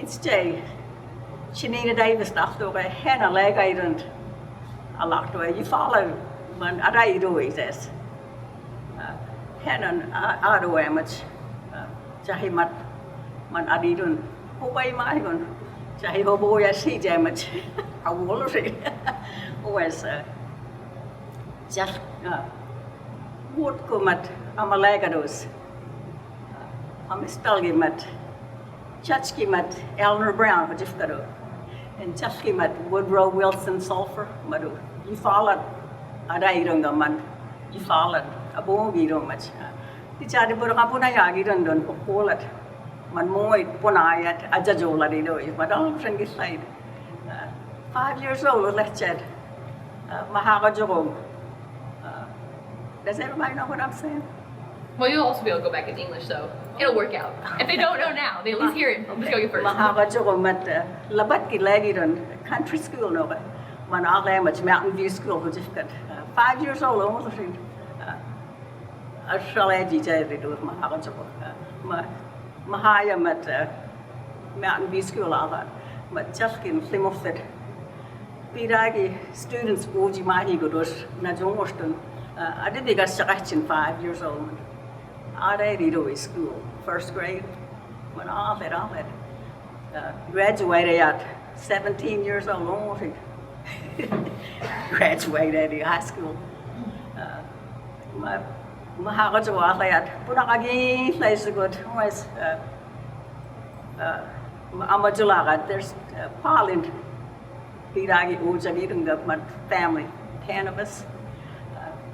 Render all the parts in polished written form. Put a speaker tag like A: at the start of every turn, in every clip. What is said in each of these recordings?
A: It's day. Chinina Davis after a hen a leg island. A lot way you follow when I do it as hen and other image. Jahimat man adidun. Who by my gun? Jahibo as he damage. A wall was just wood kumat amalagados. I'm stalgimat. Chachkimat Eleanor Brown, what you've got to. And Chachkimat Woodrow Wilson Sulphur, Madu. You followed a dairunga man. You followed a bogi don't much. The Chadipurapuna don't call it. Man moit punayat, a jajola do it, but all friend is like 5 years old, let's chat. Mahaga Jogo. Does everybody know what I'm saying?
B: Well, you'll also be able to go back in English, so it'll work out. If they don't know now, they at least hear it from Mvskoke first.
A: Mahaga Jogo mat labat ki lagi don country school no ba. Man all much Mountain View School which is got 5 years old almost. Australia jai do Mahaga Jogo. Mahaya mat Mountain View School all mat Chaskin Simofted. Piragi students uji mahi godos na jongoston. I did the Gastachin 5 years old. I already do school, first grade. When all that. Graduated at 17 years old, almost. Graduated high school. My hagats was like, put again, place good. Was Amadulaga, there's Parliament. Piragi Ujagidung of my family, cannabis.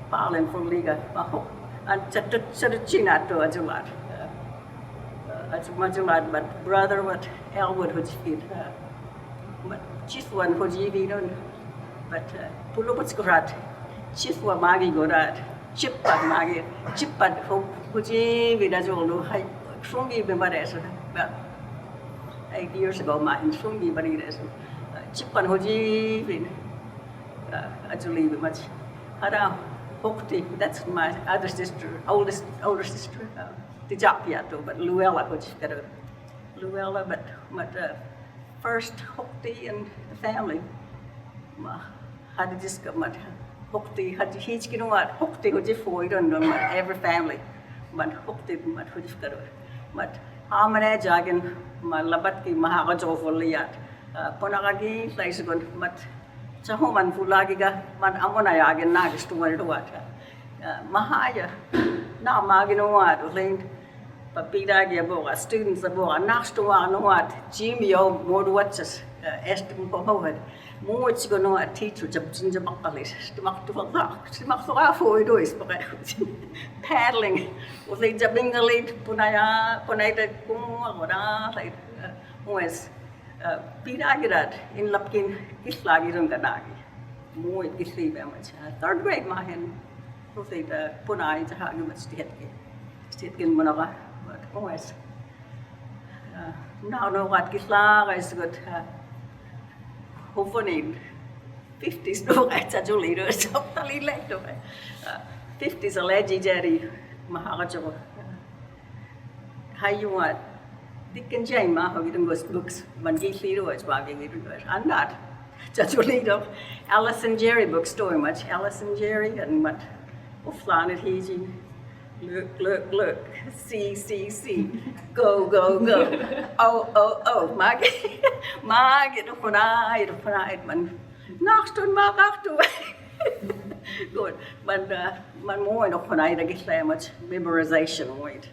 A: Parliament from Liga. And China to Ajulat. Ajulat, but brother, what Elwood would feed. But chief one would you be done. But Puluputskrat, chief one Maggie Godat, Chippat Maggie, Chippat would you be as all do. I strongly remember this. About 8 years ago, my strongly but it is. Chippan would you be Ajuli much. Hokti, that's my other sister, older sister, the Japiato, but Luella, which got a Luella, but first Hokti and the family. Had this come at Hokti, had each you know what Hokti would you for you don't know every family, but Hokti, but which got it. But Amane Jagan, my Labatki, Mahagajo for Liat, Ponagagi, place good, but Chahoman Fulagiga, man Amonayag Nagis to where to what. Mahaya, now Maginoat, Lind, Papidagi aboa, students aboa, Nastoa, no what, Jimmy O, more watches, Estim Pohoed, Moits go a teacher, Jabs the Bakalis, Stimakto, it is, paddling, with the Jabingalit, Punaya, Ponata, Kumara, like, was. Piragirat in Lapkin, Islagirun Ganagi. More Isli much. Third grade, Mahan, who said Punai to have you much Stitkin Monova, but always. Now, know what Gisla is good. Hopefully, 50s, no, I tell you later, something like that. 50s, a legendary Maharajo. How you want? Dick and Jane, Mahogan was books, Mangisi was bargaining it. I'm not. Just a little Alice and Jerry bookstore much. Alice and Jerry and what? Offline at Heezy. Look. See. Go. Oh. Margaret, Pride, man. Nachton, Mark, good. But man more in Pride, I get so much memorization, wait.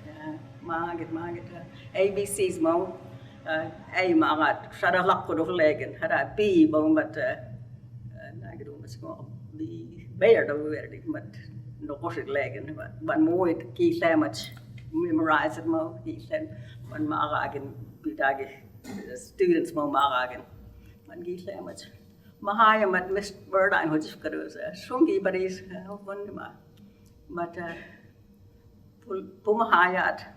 A: Margaret. ABC's mo, A Marat, Shadalakod of Legan, had a B bone, but Nagado was called the bear, but no horse legan, but more it key sandwich, memorize it mo, he said, one Maragan, Pitagi, students mo Maragan, one key sandwich. Mahayam at Miss Burdine, which is Shungi, but he's one, but Pumahayat.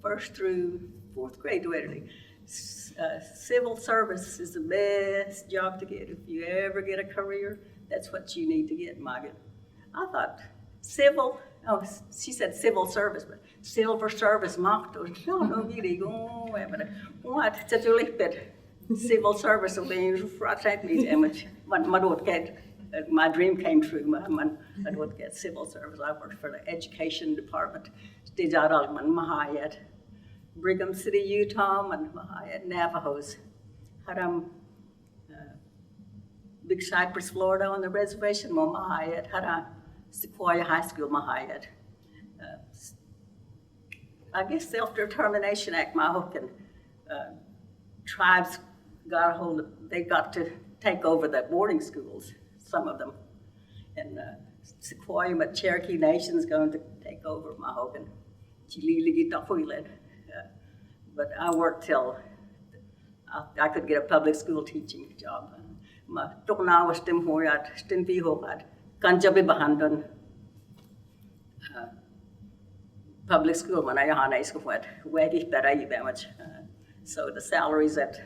A: First through 4th grade, really. Civil service is the best job to get. If you ever get a career, that's what you need to get, Margaret. I thought civil Oh, she said civil service, but silver service Mvto. No, really go. But what? It's a little bit civil service. So they frustrate me. My dream came true. I would get civil service. I worked for the education department. Mahayat, Brigham City, Utah, and Mahayat Navajos. Haram, Big Cypress, Florida, on the reservation. Mahayat, Haram. Sequoia High School, Mahayat. I guess Self-Determination Act, Mahokan, tribes got a hold of, they got to take over the boarding schools, some of them. And Sequoia, but Cherokee Nation's going to take over Mahokan. But I worked till I could get a public school teaching job. Ma tokna was tim hoyat, stin pi hoyat. Kanjabi bahandon public school when I had high school went waggy better very much. So the salaries at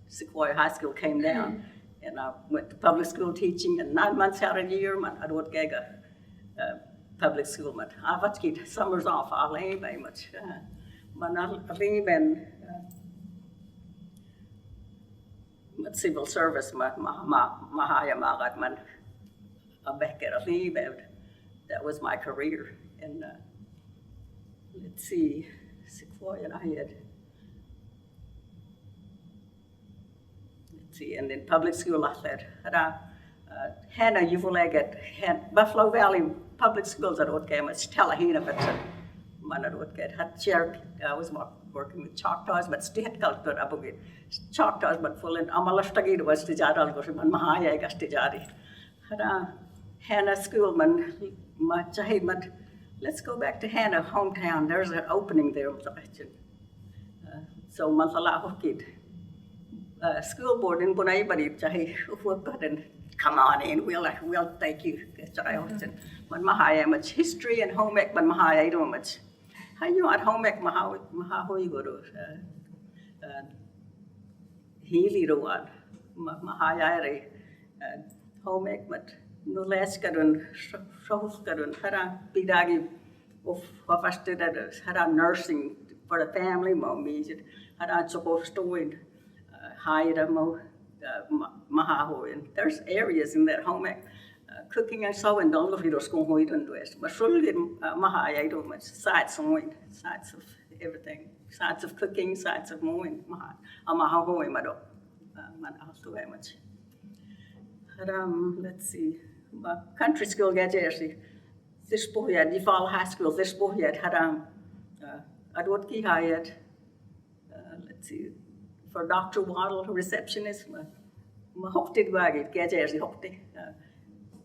A: Sequoia High School came down, and I went to public school teaching. And 9 months out of the year, I would get a public school. But I was get summers off. I ain't very much. But I've been civil service. Mahaya magat that was my career. And let's see, Sequoia, I had, let's see, and in public school I said, Hannah, you will get Buffalo Valley Public Schools at Otke, much Tallahena, but man at Otke, had chair, I was working with Choctaws, but state culture, Abugit, Choctaws, but full in Amalastagi was Tijadal, Goshiman Mahaya Gastijari. Hannah Schoolman, let's go back to Hannah, hometown. There's an opening there. So, Mansala Hokid. School board in Bunay, come on in, we'll take you. But Mahaya much history and home ec, but Mahaya do much. How you at home ec, Mahahoy Guru? Healy Road, Mahaya, home ec, but. No less kadun, shows kadun, hara bidagi of fasted hara nursing for the family, mo music, hara supposed to win, hide mo mahahoin. There's areas in that home cooking and so and don't look at school hoid and west, but surely mahaya do much sides of everything, sides of cooking, sides of mowing, mahahoin mado, man also very much. Let's see. Country school get jersey. This boy had Default High School. This boy had Adwot Ki Hayat. Let's see, for Dr. Waddle, receptionist. Ma hokted wagit get jersey hokte.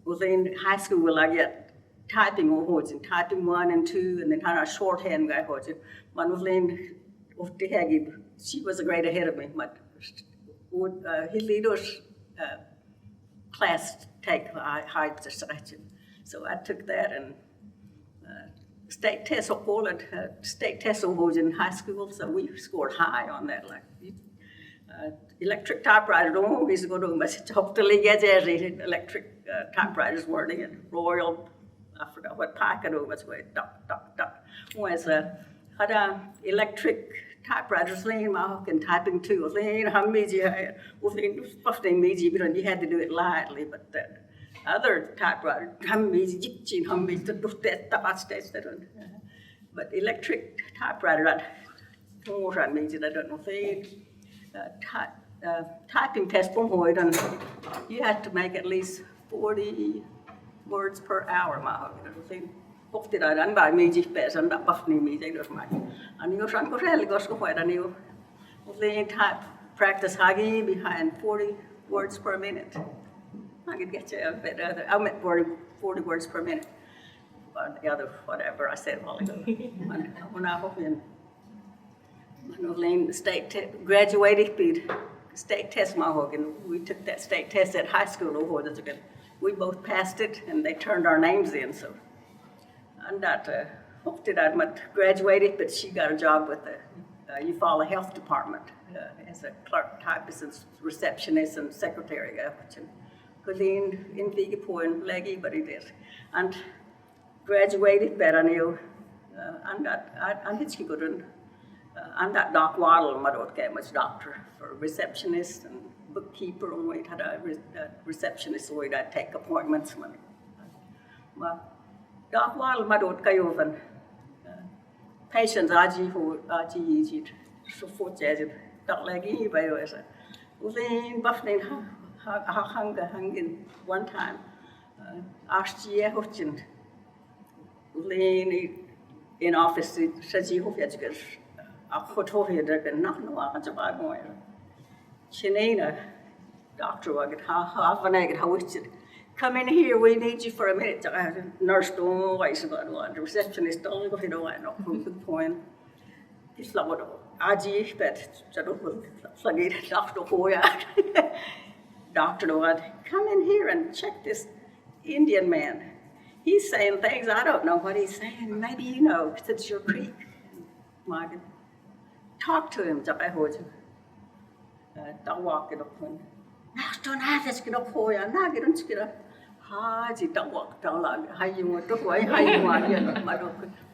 A: Within high school, will I get typing hods and typing 1 and 2, and then had a shorthand guy hods it. Man within of the hagib. She was a grade ahead of me, but he leaders. Class take high selection. So I took that and state test call it state test was in high school, so we scored high on that. Like electric typewriter, don't always go to but hopefully get electric typewriters weren't in Royal. I forgot what packet was way was had electric typewriters lean my and typing too. Lean how measy you had to do it lightly, but the other typewriter but electric typewriter I don't know typing test and you had to make at least 40 words per hour Ofte I run by me, and that buff me, they don't mind. And you shan't go really go so where and you type practice hagi behind 40 words per minute. I could get you a bit other. I meant 40 words per minute. But the other, whatever I said a while ago. When I hope in state graduated state test, and we took that state test at high school. We both passed it, and they turned our names in. So. And that hoped that I graduated, but she got a job with the Eufaula Health Department as a clerk, typist, and receptionist, and secretary. Colleen in Vigapo and Leggy, but it is. And graduated Beranil, and Hitchki Gudrun, and that Doc Waddle, Madot came as doctor for receptionist and bookkeeper, and we had a receptionist, so I'd take appointments. Well, Doc Waddle, Madot Kayovan, patients, Aji, who Aji Yijit, so for Jazz, Doc Leggy, by the way, Buffling hanging one time, Ashti Hutchin, Lane in office, Shaji Hofjagers, a photo here, and not no about more. Chinina, doctor, I get half an egg, how is it? Come in here, we need you for a minute. Nurse, don't wait about one. The receptionist, don't go to the good point. It's not what Aji, but Doctor Hoya. Doctor, come in here and check this Indian man. He's saying things, I don't know what he's saying. Maybe you know, because it's your creek. Margaret, talk to him, don't walk it up. Don't have this get up for you. Now get on to get up. Don't walk down like how you want to go, how you want to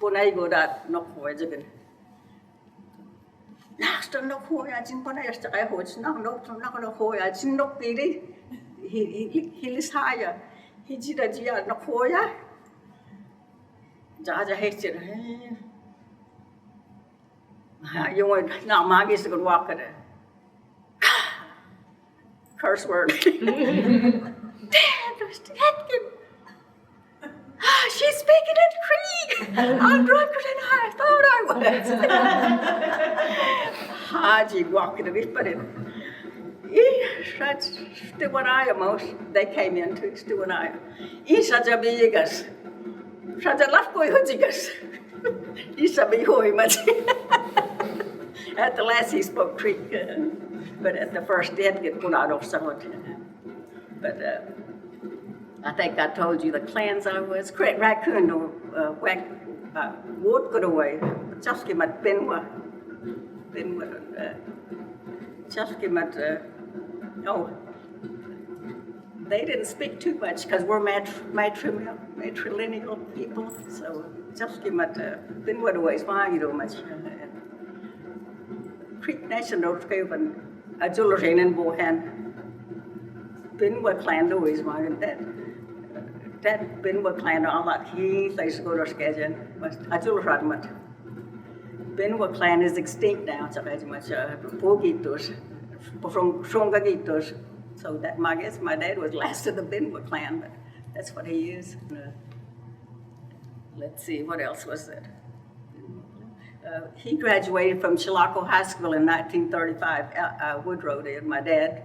A: but I go that no for it again. Don't know who I didn't want to I hold no, not going to hold I didn't know Billy. He is higher. He did a dear no for ya. Judge hated it. You want now, Maggie's a good walk at it. Curse word. Dad, she's speaking in Creek. I'm drunker than I thought I was. Haji walking a bit, but that's the one I most they came into, the one I. He's such a bigas. Such a love boy, Hujigas. He's a big boy, much. At the last, he spoke Creek. But at the first did get put out of someone. But I think I told you the clans I was. Correct, raccoon or wood got away. Just give at Benwa. Just give at they didn't speak too much because we're matrilineal people. So just give at Benwa away. Fine, you know much. Creek National Scaven. A jewelry in Bohan. Benwa clan always wanted that Benwa clan all that he plays go to schedule. A jewelry fragment. Benwa clan is extinct now, so very much Pogitos from Shongagitos. So that my guess my dad was last of the Benwa clan, but that's what he is. Let's see, what else was that? He graduated from Chilocco High School in 1935, Woodrow did, my dad.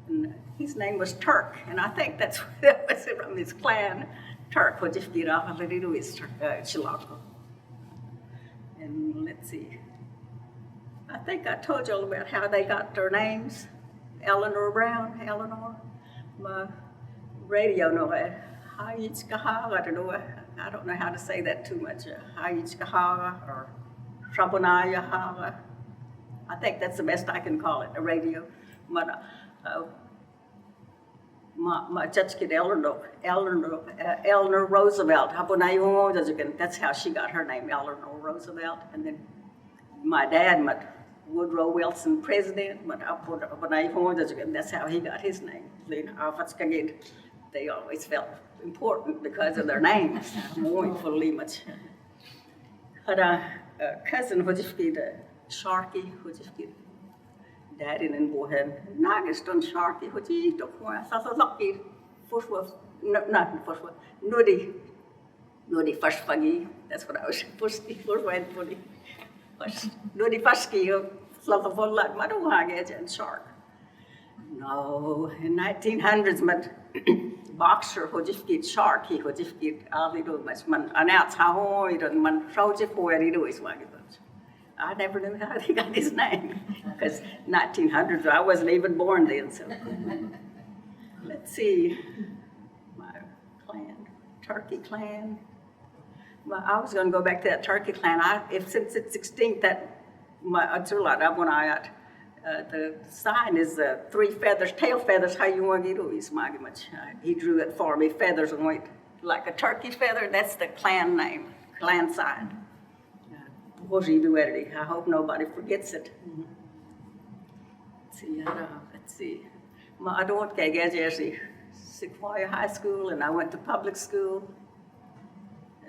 A: And his name was Turk, and I think that was from his clan, Turk, which if you know, is Chilocco. And let's see. I think I told you all about how they got their names. Eleanor Brown, my radio, no, I don't know how to say that too much. Or Shabonaya Hara. I think that's the best I can call it, a radio. My judge kid Eleanor Roosevelt. That's how she got her name, Eleanor Roosevelt. And then my dad, Woodrow Wilson, president. That's how he got his name. They always felt important because of their names. More fully much. Cousin Hojifkid, Sharky Hojifkid, Daddy in Bohen, Nagiston Sharky Hoji, Lucky, not Nuddy First Fuggy, that's what I was supposed to be. Nuddy Fusky, Fluffle like Maduhagage and Shark. No, in 1900s, but boxer Hojifkid Shark, he Hojifkid Alido much man announce how he don't man Frojif where he do his wagon. I never knew how they got his name because 1900s I wasn't even born then. So let's see, my clan, Turkey clan. Well, I was going to go back to that Turkey clan. Since it's extinct, that my when the sign is 3 feathers, tail feathers. How you want to do is much. He drew it for me, feathers and white. like a turkey feather. That's the clan name, clan sign. I hope nobody forgets it. Let's see. I don't get Sequoia High School, and I went to public school,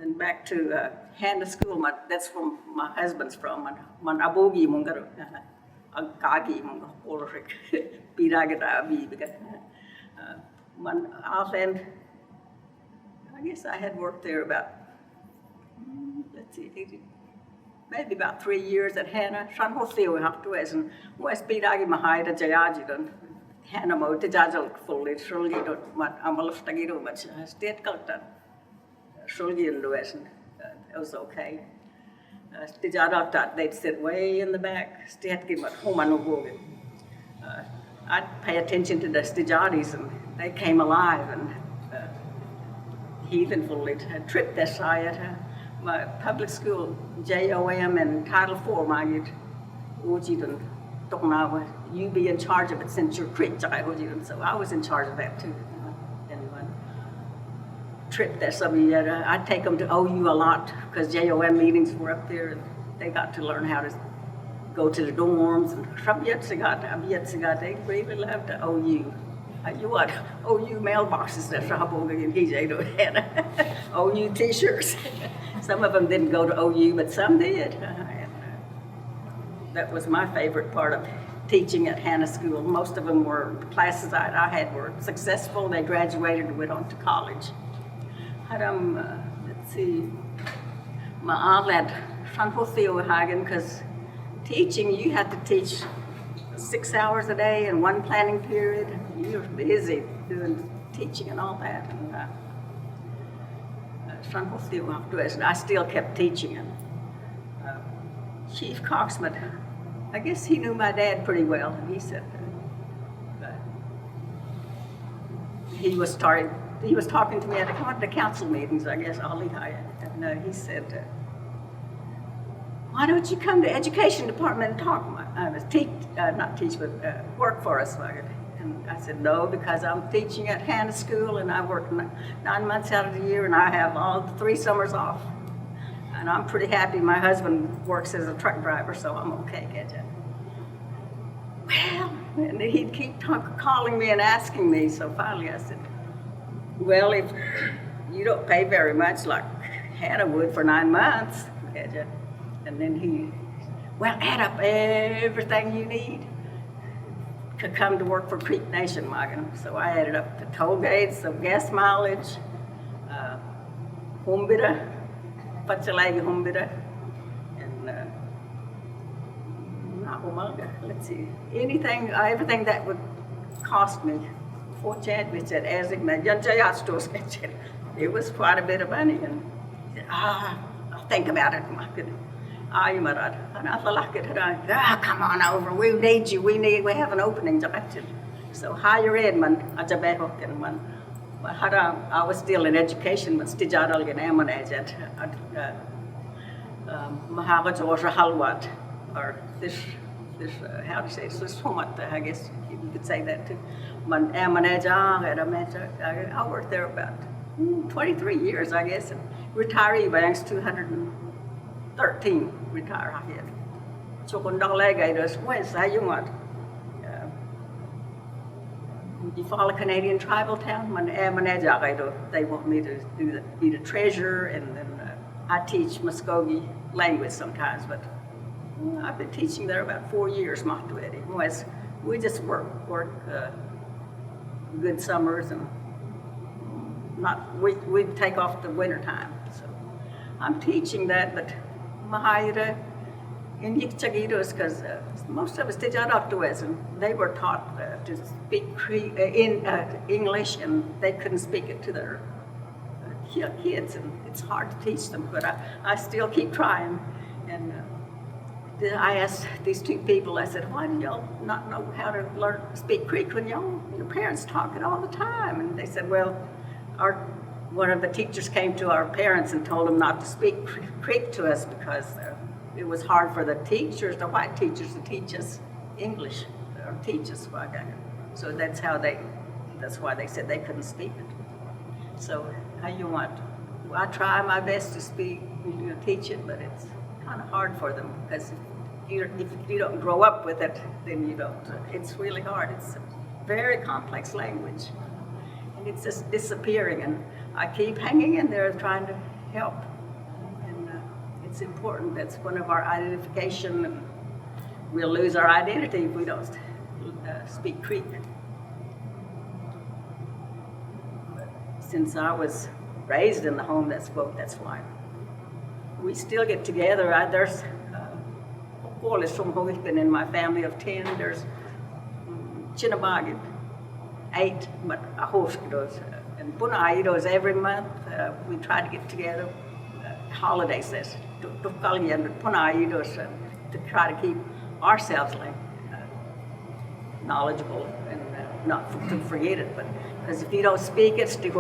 A: and back to Hannah School. That's where my husband's from. Man abogi mungar, agagi mungar, orik, biragada bibiga. Man Auckland. I guess I had worked there about, let's see, maybe about 3 years at Hannah. Shan Hotheo afterwards, and West Biragi Mahida Jayajidan. Hannah mo te jajal fully shulgi do mat amalustagi do much state culture shulgi in the west. It was okay. The jadal they'd sit way in the back. State give at home anubogi. I'd pay attention to the Stijadis, and they came alive, and heathen fully tripped their side. My public school, JOM and Title IV, my Ujidan. You be in charge of it since you're Creek, so I was in charge of that too. Anyone trip there, I'd take them to OU a lot because JOM meetings were up there, and they got to learn how to go to the dorms. And they really loved the OU. You what? OU mailboxes that OU t-shirts. Some of them didn't go to OU, but some did. That was my favorite part of teaching at Hannah School. Most of them were, the classes I had were successful. They graduated and went on to college. Let's see, my outlet, because teaching, you had to teach 6 hours a day in one planning period. You're busy doing teaching and all that. And I still kept teaching. And Chief Coxman, I guess he knew my dad pretty well. He said he was talking to me at the council meetings, I guess, and he said, why don't you come to education department and talk, work for us? And I said, no, because I'm teaching at Hannah School, and I work 9 months out of the year, and I have all 3 summers off. And I'm pretty happy. My husband works as a truck driver, so I'm okay, get you? Well, and he'd keep calling me and asking me, so finally I said, well, if you don't pay very much like Hannah would for 9 months, get you? And then well, add up everything you need to come to work for Creek Nation, Morgan. So I added up the toll gates, the gas mileage, humbida, Pachalagi humbida, and let's see, everything that would cost me. It was quite a bit of money, and I'll think about it. Come on over, we need you, we have an opening. So higher ed, I was still in education, but Stijadal and Amanaj at Mahavaj or Halwat, or this, how to say, this Homat, I guess you could say that too. I worked there about 23 years, I guess, and retiree banks 213 retire ahead. So when you follow Canadian tribal town, they want me to be the treasurer, and then I teach Mvskoke language sometimes, but I've been teaching there about 4 years, we just work good summers, and we take off the winter time. So I'm teaching that, but Mahayra in Yikchagitos, because most of us did and they were taught to speak in English, and they couldn't speak it to their kids, and it's hard to teach them, but I still keep trying. And I asked these 2 people, I said, why do y'all not know how to learn to speak Creek when your parents talk it all the time? And they said, well, one of the teachers came to our parents and told them not to speak Creek to us because it was hard for the teachers, the white teachers, to teach us English, or teach us. So that's why they said they couldn't speak it. So how you want. I try my best to speak, teach it, but it's kind of hard for them because if you don't grow up with it, then you don't. It's really hard. It's a very complex language, and it's just disappearing. And I keep hanging in there trying to help. And it's important. That's one of our identification. And we'll lose our identity if we don't speak Creek. But since I was raised in the home that spoke, that's why. We still get together. There's who's been in my family of 10. There's Chinina, 8, but a host of those. And Punaidos every month. We try to get together. Holidays, to try to keep ourselves like knowledgeable and not to forget it. But because if you don't speak it, if you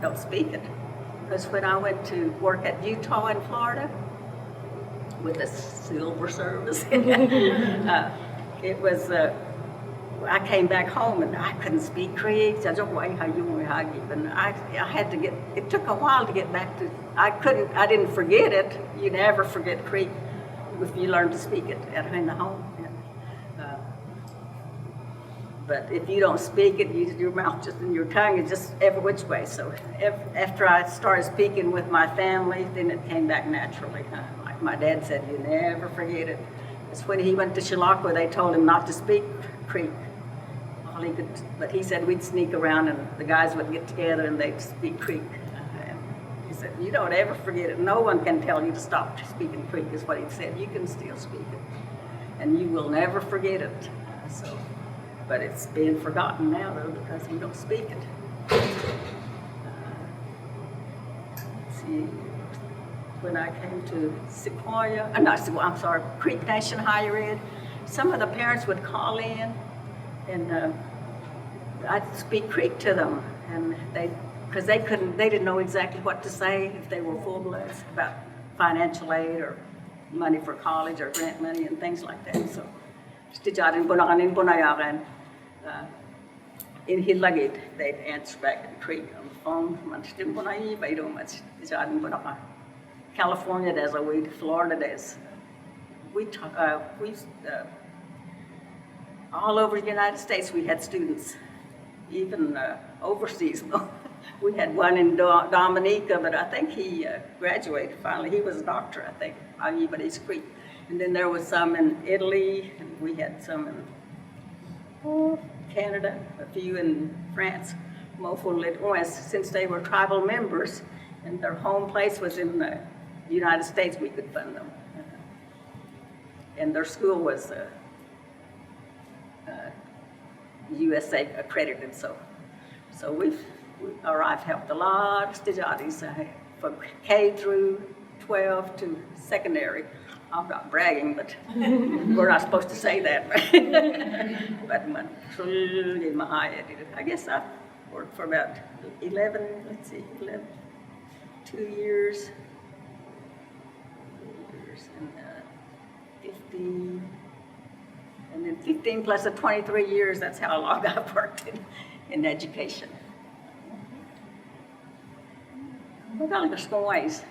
A: don't speak it. Because when I went to work at Utah in Florida with the Silver Service, it was, I came back home and I couldn't speak Creek. And I had to it took a while to get back to, I didn't forget it. You never forget Creek if you learn to speak it in the home. But if you don't speak it, your mouth just and your tongue is just every which way. So after I started speaking with my family, then it came back naturally. Like my dad said, you never forget it. It's when he went to Chilocco, they told him not to speak Creek. All he could, but he said we'd sneak around and the guys would get together and they'd speak Creek. And he said, you don't ever forget it. No one can tell you to stop speaking Creek, is what he said. You can still speak it. And you will never forget it. But it's being forgotten now, though, because we don't speak it. See, when I came to Creek Nation Higher Ed, some of the parents would call in, and I'd speak Creek to them, and because they didn't know exactly what to say if they were full-bloods about financial aid or money for college or grant money and things like that. So, in Hillagate, they'd answer back in Creek on the phone. California does a way, Florida does. We all over the United States we had students, even overseas. We had one in Dominica, but I think he graduated finally. He was a doctor, I think, but he's Creek. And then there was some in Italy, and we had some in Canada, a few in France, since they were tribal members and their home place was in the United States, we could fund them. And their school was USA accredited, so I've helped a lot of studies from K through 12 to secondary. I'm not bragging, but we're not supposed to say that. But I guess I've worked for about 2 years, and 15, and then 15 plus the 23 years, that's how long I've worked in education. We've got a small ways.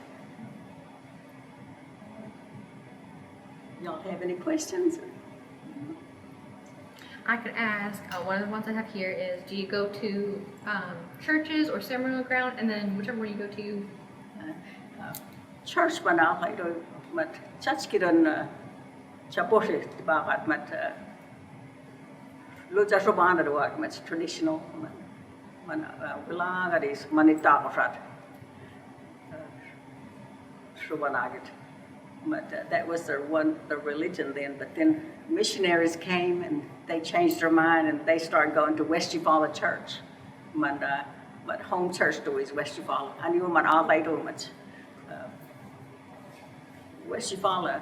A: Y'all have any questions?
B: I could ask, one of the ones I have here is, do you go to churches or ceremonial ground, and then whichever one you go to?
A: Church man I do, but church kidan chaposhi bagat mat lucha shobana do mat traditional man wilagaris manita kafrat shobanaget. But that was their religion then. But then missionaries came and they changed their mind and they started going to West Eufaula Church. But home church do is West Eufaula. I knew man all they do much. West Eufaula.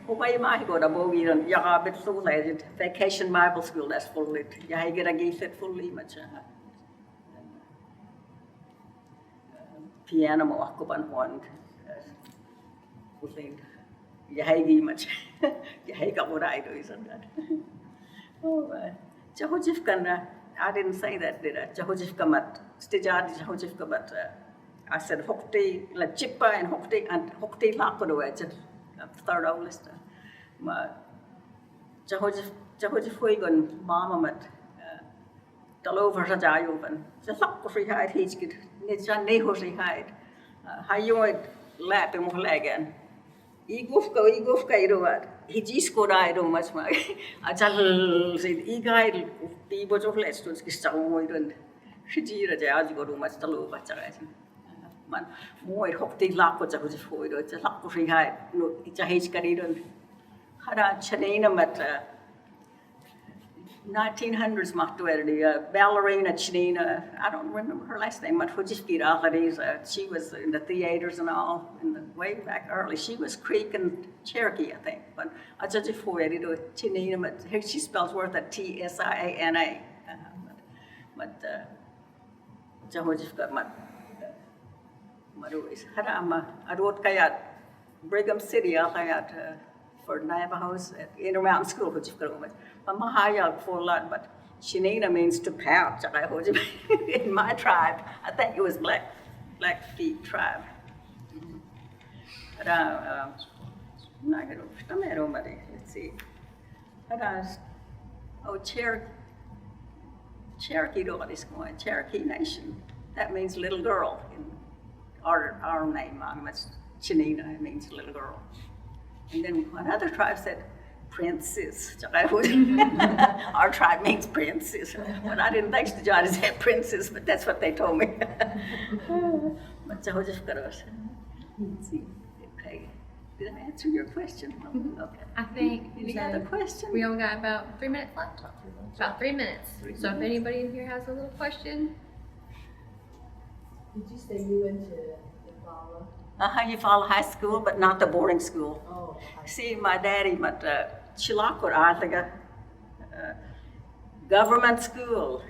A: Why am I go to Bogie and Yagabit full vacation Bible school that's full lit. Yeah, get a gift it fully much. Piano mo ako ban one. Yahagi much. Yahiga what I do, isn't that? Oh, Jahojifkan, I didn't say that, did I? Jahojifkamat, Stijad Jahojifkamat. I said Hokti, La Chippa and Hokti Lakodoe, third oldest. Jahojifhoigan, Mamamat, Dalover Rajayovan. The Lakoshiheid, he's good, Nitsan Nehoshiheid. Hayoid lap in Mohlegan. Igufka, Iroad. He just got I don't much my. I tell said, Eagle, people of less to Skistamoid and Shijira Jazz go to much the low, but man, more Hokti Lakos, I was for it. It's a Lakoshiheid, no, it's a H. Caridon. Hada Chinina at 1900s Mvto, ballerina Chinina. I don't remember her last name, but she was in the theaters and all in the way back early. She was Creek and Cherokee, I think. But I just before I did Chinina, but here she spells worth at T-S-I-A-N-A. But Jahojif got my always. Harama, I wrote Kayat, Brigham City, Kayat. For Navajos at Intermountain School, which is good. But Mahaya for a lot, but Chinina means to pout. In my tribe, I think it was Blackfeet tribe. But let's see. Oh, Cherokee is going. Cherokee Nation. That means little girl in our name. Chinina, it means little girl. And then another tribe said, princess. Our tribe means princess. But I didn't think the John said princess, but that's what they told me. But let's see. Okay. Did I answer your question?
B: Mm-hmm.
A: Okay.
B: I think
A: Any other questions?
B: we only got about 3 minutes left. About 3 minutes. So if anybody in here has a little question.
C: Did you say you went to Yafala?
A: Yafala High School, but not the boarding school.
C: Oh,
A: See, my daddy, but Chilakot Arthaga, government school.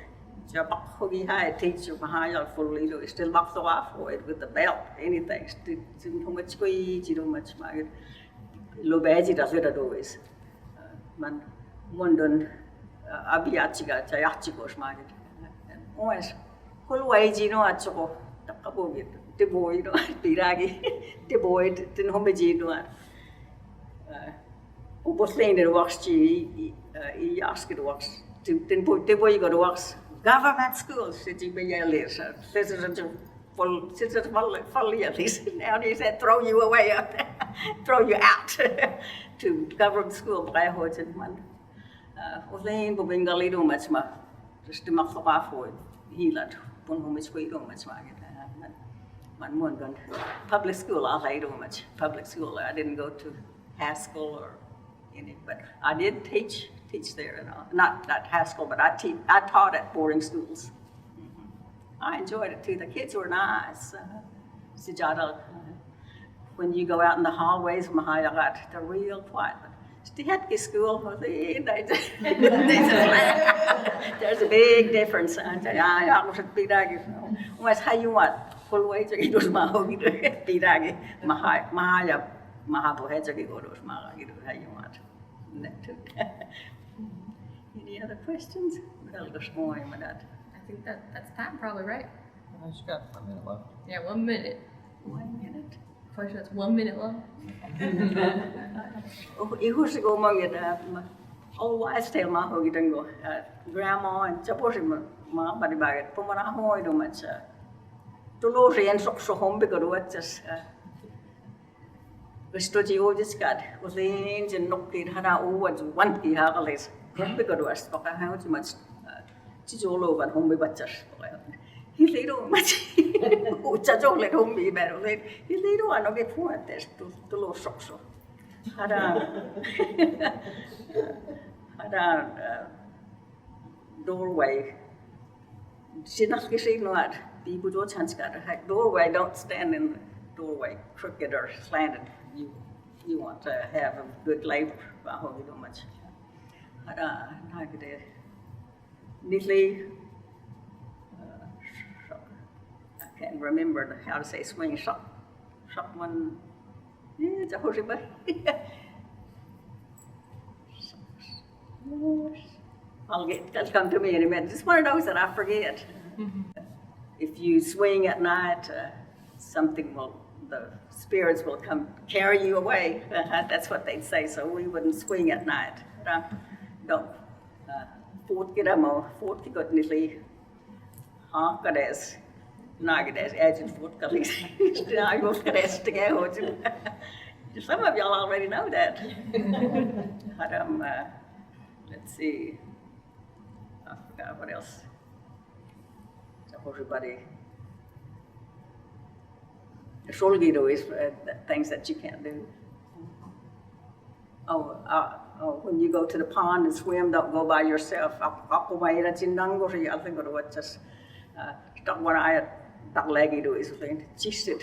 A: Jabak Hogi High teacher Mahaya for Lido, still locked off for it with the belt, anything. Still much squeeze, you know, much my Lobaji does it always. Man, Mundun, Abiachiga, Chayachikos, my. Always, Hulwaji, no, at so, the couple of the boy, Piragi, the boy, the Homeji, no. Upotleen er was I asked it was ten boy got was government schools sitting by years. Sisters folly at least. Now they said throw you away, throw you out to government school by Hodgson man. Upotleen Bobingali do much ma. Just the Mvskoke for Healat, Punhomisque do much man gun. Public school I do much. Public school I didn't go to Haskell or any, but I did teach there and all. Not at Haskell, but I taught at boarding schools. I enjoyed it too. The kids were nice. When you go out in the hallways, they're real quiet. Stihatki school, there's a big difference. I was at Piragi. What's how you want? Full way to it was Mahogi Piragi, Mahaya. Mahapo Hedgegi Godos Mahagi, how you want. Any other questions?
B: I think that's time probably, right?
D: I just got 1 minute left.
B: Yeah, 1 minute.
A: 1 minute.
B: Of course, that's 1 minute long.
A: Who's go among it? Oh, wise tale Mahogi Dingo. Grandma and Chaposhima, Ma Badibagat, Pomanaho, do much. Tulori and so home because what's just. Stoji Ojiskat was the engine knocked in Hana was 1 Hagalis. Because was how much all over home be butchers. He laid on much. Chajo let home be better. He laid on a get for test to low socks. Had a doorway. She not kissing what people don't chance got a doorway, don't stand in the doorway, crooked or slanted. You want to have a good labor, but I don't much. I could neatly. I can't remember how to say swing shot one It's a horrible. That'll come to me in a minute. Just one of those that I forget. If you swing at night, the spirits will come carry you away. That's what they'd say. So we wouldn't swing at night. Don't. Fort godly. Kades. Nagades, agent Fort Kalis. Some of y'all already know that. Let's see. I forgot what else. So everybody. The Solgido is things that you can't do. When you go to the pond and swim, don't go by yourself. Ako may na tinango siya. I think what just don't want to tak lagi do is thing. Chistit.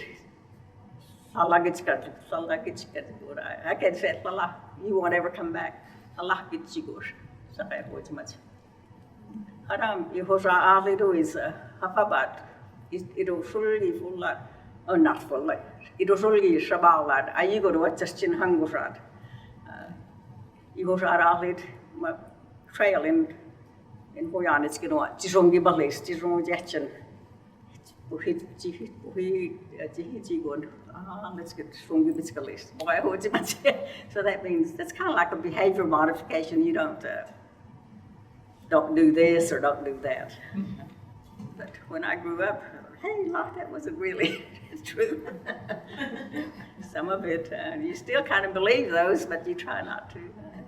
A: Salagit ka. I can say lala. You won't ever come back. Allah git chigur. Sa kaya ko much. Ihos ali do is hafabat. Ito fully full. Oh, not full. Ito fully shabalad. Ayigo do what just chin hangusad. Ihos ali trail in Hoyan. It's going to jisongi balis. Jisong jetchen. Let's get stronger list. So that means that's kind of like a behavior modification. You don't do this or don't do that. But when I grew up, hey, that wasn't really true. Some of it, you still kind of believe those, but you try not to.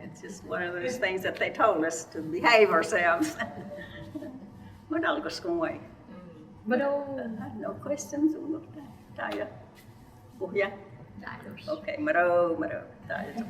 A: It's just one of those things that they told us to behave ourselves. But I'll go away. No questions? Tayo. Oh, yeah?
B: Dinos.
A: Okay, maro. Tayo.